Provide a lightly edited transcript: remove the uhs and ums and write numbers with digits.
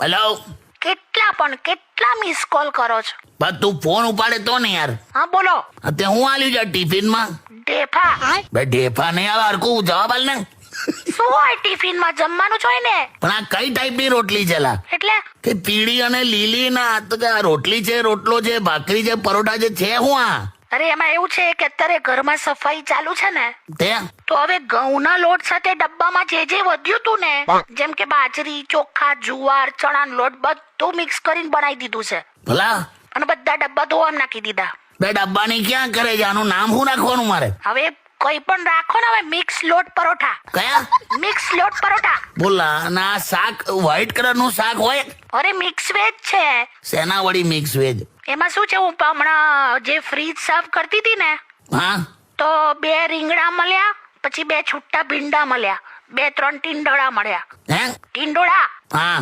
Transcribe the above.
Hello. કેટલા miss call કરો છો? બસ તું ફોન ઉપાડે તો ને યાર. હા બોલો. અત્યારે હું આલ્યું છે ટિફિનમાં? ઢેફા. બે ઢેફા નહીં આવે, હરખું જવાબ આલ ને. શું હોય ટિફિનમાં? જમવાનું જ હોય ને. પણ આ કઈ ટાઈપની રોટલી છે લા? એટલે કે પીળી અને લીલી ના તો કે આ રોટલી છે, રોટલો છે, ભાખરી છે, પરોઠા છે હું આ? અરે એમાં એવું છે કે અત્યારે ઘરમાં સફાઈ ચાલુ છે ને, તે તો હવે ઘઉંના લોટ સાથે ડબ્બામાં જે વધ્યું તું ને, જેમ કે બાજરી, ચોખા, જુવાર, ચણાનો લોટ બધું મિક્સ કરીને બનાવી દીધું છે ભલા અને બધા ડબ્બા ધોવા નાખી દીધા. બે ડબ્બાની ક્યાં કરે છે? આનું નામ શું રાખવાનું મારે? હવે કોઈ પણ રાખો ને, હવે મિક્સ લોટ પરોઠા. કયા? મિક્સ લોટ પરોઠા. બોલા ના શાક વ્હાઈટ કલર નું શાક હોય? અરે મિક્સ વેજ છે. શેના વળી મિક્સ વેજ? એમાં શું છે, હું હમણાં જે ફ્રીજ સાફ કરતી હતી ને, હા તો 2 રીંગણા મળ્યા, પછી 2 છૂટા ભીંડા મળ્યા, 2-3 ટીંડોળા મળ્યા. હે ટીંડોળા. હા